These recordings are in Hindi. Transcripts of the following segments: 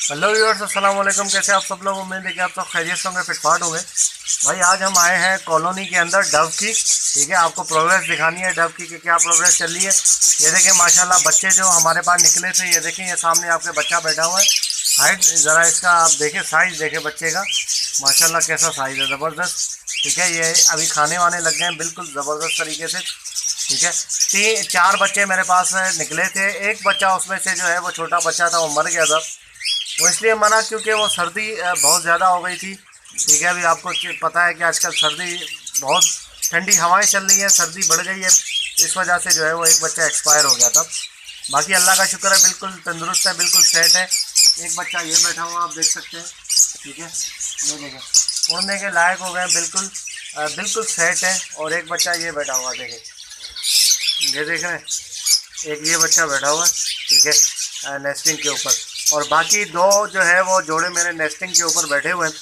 हेलो व्यूअर्स, अस्सलाम वालेकुम। कैसे आप सब लोग? उम्मीद है कि आप सब खैरियत होंगे, फिटफाट होंगे। भाई आज हम आए हैं कॉलोनी के अंदर डव की। ठीक है, आपको प्रोग्रेस दिखानी है डव की कि क्या प्रोग्रेस चल रही है। ये देखें माशाल्लाह, बच्चे जो हमारे पास निकले थे, ये देखें, ये सामने आपके बच्चा बैठा हुआ है। हाइट ज़रा इसका आप देखें, साइज़ देखें बच्चे का, माशाल्लाह कैसा साइज़ है, ज़बरदस्त। ठीक है, ये अभी खाने वाने लग गए हैं बिल्कुल ज़बरदस्त तरीके से। ठीक है, तीन चार बच्चे मेरे पास निकले थे। एक बच्चा उसमें से जो है वो छोटा बच्चा था, वो मर गया था। वो इसलिए मना क्योंकि वो सर्दी बहुत ज़्यादा हो गई थी। ठीक है, अभी आपको पता है कि आजकल सर्दी बहुत ठंडी हवाएं चल रही है, सर्दी बढ़ गई है, इस वजह से जो है वो एक बच्चा एक्सपायर हो गया था। बाकी अल्लाह का शुक्र है, बिल्कुल तंदुरुस्त है, बिल्कुल सेट है। एक बच्चा ये बैठा हुआ आप देख सकते हैं। ठीक है, ये देखें, उड़ने के लायक हो गए, बिल्कुल बिल्कुल सेट है। और एक बच्चा ये बैठा हुआ देखें, ये देख रहे हैं, एक ये बच्चा बैठा हुआ है। ठीक है, नेस्टिंग के ऊपर। और बाकी दो जो है वो जोड़े मेरे नेस्टिंग के ऊपर बैठे हुए हैं।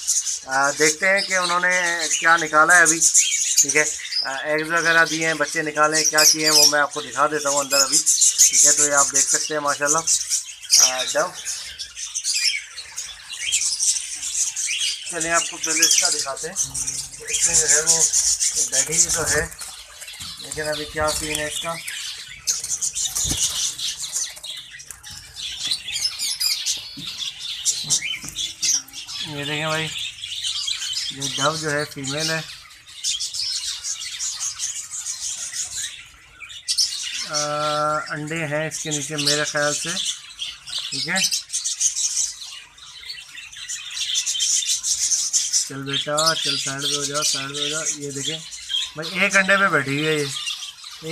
देखते हैं कि उन्होंने क्या निकाला है अभी। ठीक है, एग्स वगैरह दिए हैं, बच्चे निकाले क्या किए हैं वो मैं आपको दिखा देता हूँ अंदर अभी। ठीक है, तो ये आप देख सकते हैं माशाल्लाह डव। चलिए आपको पहले इसका दिखाते हैं। इसमें जो है वो बैठी तो है, लेकिन अभी क्या सीन है इसका। ये देखें भाई, ये डव जो है फीमेल है। अंडे हैं इसके नीचे मेरे ख्याल से। ठीक है, चल बेटा चल, साइड पे हो जाओ, साइड पे हो जाओ। ये देखें भाई, एक अंडे पे बैठी हुई है ये।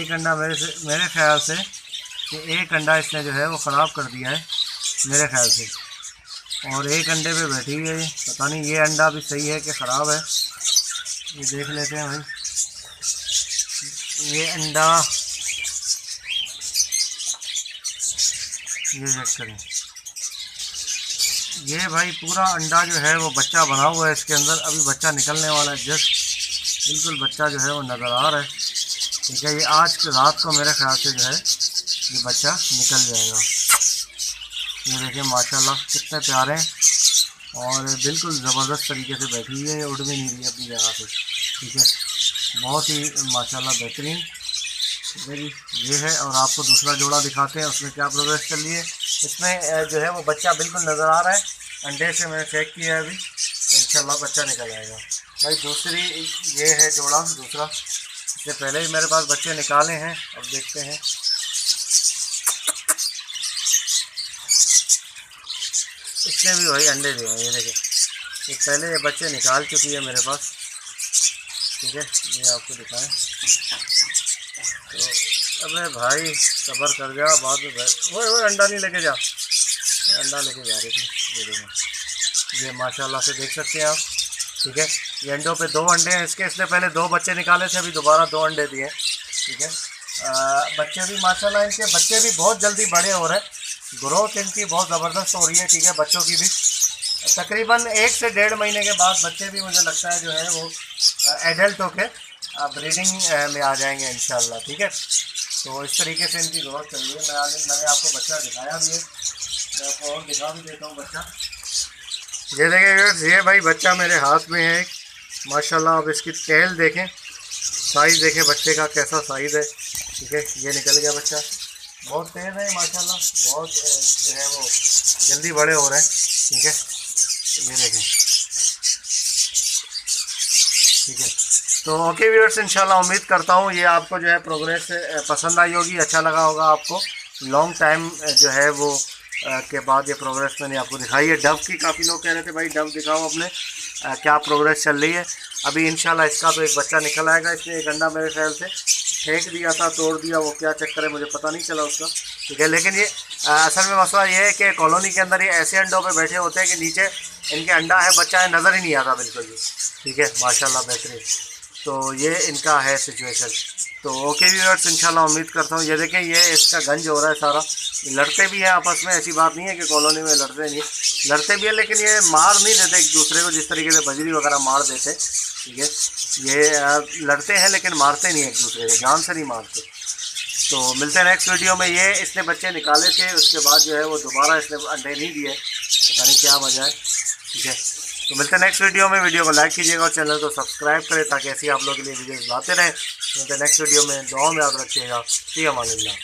एक अंडा मेरे ख्याल से कि एक अंडा इसने जो है वो ख़राब कर दिया है मेरे ख्याल से। और एक अंडे पे बैठी हुई है, पता नहीं ये अंडा भी सही है कि ख़राब है। ये देख लेते हैं भाई, ये अंडा ये चेक करें। ये भाई पूरा अंडा जो है वो बच्चा बना हुआ है इसके अंदर, अभी बच्चा निकलने वाला है जस्ट, बिल्कुल बच्चा जो है वो नज़र आ रहा है। ठीक है, ये आज के रात को मेरे ख्याल से जो है ये बच्चा निकल जाएगा। ये देखिए माशाल्लाह कितने प्यारे हैं, और बिल्कुल ज़बरदस्त तरीके से बैठी हुई है, ये उड़ भी नहीं रही है अपनी जगह से। ठीक है, बहुत ही माशाल्लाह बेहतरीन। मेरी ये है, और आपको दूसरा जोड़ा दिखाते हैं उसमें क्या प्रोग्रेस चल रही है। इसमें जो है वो बच्चा बिल्कुल नज़र आ रहा है, अंडे से मैंने चेक किया है अभी, तो इंशाल्लाह बच्चा निकल आएगा। भाई दूसरी ये है जोड़ा दूसरा, इससे पहले ही मेरे पास बच्चे निकाले हैं, अब देखते हैं। इसने भी वही अंडे दिए हैं, ये देखें, ये पहले ये बच्चे निकाल चुकी है मेरे पास। ठीक है, ये आपको दिखाएं तो। अबे भाई सब्र कर जा, बाद में वो अंडा नहीं लेके जा, अंडा लेके जा रही थी। ये देखें, ये माशाल्लाह से देख सकते हैं आप। ठीक है, ये अंडों पे दो अंडे हैं इसके, इसने पहले दो बच्चे निकाले थे, अभी दोबारा दो अंडे दिए। ठीक है, बच्चे भी माशाल्लाह, इनके बच्चे भी बहुत जल्दी बड़े हो रहे हैं, ग्रोथ इनकी बहुत ज़बरदस्त हो रही है। ठीक है, बच्चों की भी तकरीबन 1 से 1.5 महीने के बाद बच्चे भी मुझे लगता है जो है वो एडल्ट होके ब्रीडिंग में आ जाएंगे इंशाल्लाह। ठीक है, तो इस तरीके से इनकी ग्रोथ चल रही है। मैंने आपको बच्चा दिखाया भी है, मैं आपको और दिखा भी देता हूँ बच्चा। ये देखें, ये भाई बच्चा मेरे हाथ में है एक, माशाल्लाह। अब इसकी टेल देखें, साइज़ देखें बच्चे का कैसा साइज़ है। ठीक है, ये निकल गया बच्चा, बहुत तेज़ है माशाल्लाह, बहुत जो है वो जल्दी बड़े हो रहे हैं। ठीक है, ये देखें। ठीक है, तो ओके व्यूअर्स, इंशाल्लाह उम्मीद करता हूँ ये आपको जो है प्रोग्रेस पसंद आई होगी, अच्छा लगा होगा आपको। लॉन्ग टाइम जो है वो के बाद ये प्रोग्रेस मैंने आपको दिखाई है। डव की काफ़ी लोग कह रहे थे भाई डव दिखाओ अपने, क्या प्रोग्रेस चल रही है। अभी इंशाल्लाह इसका तो एक बच्चा निकल आएगा। इसने एक अंडा मेरे ख्याल से फेंक दिया था, तोड़ दिया, वो क्या चक्कर है मुझे पता नहीं चला उसका। ठीक है, लेकिन ये असल में मसला ये है कि कॉलोनी के अंदर ये ऐसे अंडों पे बैठे होते हैं कि नीचे इनके अंडा है बच्चा है नज़र ही नहीं आता बिल्कुल भी। ठीक है, माशाल्लाह बेहतरीन। तो ये इनका है सिचुएशन। तो ओके व्यूअर्स, इंशाल्लाह उम्मीद करता हूँ। ये देखें, ये इसका गंज हो रहा है सारा, लड़ते भी हैं आपस में, ऐसी बात नहीं है कि कॉलोनी में लड़ते नहीं, लड़ते भी हैं, लेकिन ये मार नहीं देते एक दूसरे को जिस तरीके से बजरी वगैरह मार देते। ठीक है, ये लड़ते हैं लेकिन मारते नहीं एक दूसरे को, जान से नहीं मारते। तो मिलते हैं नेक्स्ट वीडियो में। ये इसने बच्चे निकाले थे, उसके बाद जो है वो दोबारा इसने अंडे नहीं दिए, पता नहीं क्या वजह है। ठीक है, तो मिलते हैं नेक्स्ट वीडियो में। वीडियो को लाइक कीजिएगा और चैनल को सब्सक्राइब करें ताकि ऐसी आप लोगों के लिए वीडियोस लाते रहें। मिलते हैं नेक्स्ट वीडियो में। दुआ में याद रखिएगा। फ़ी अमान अल्लाह।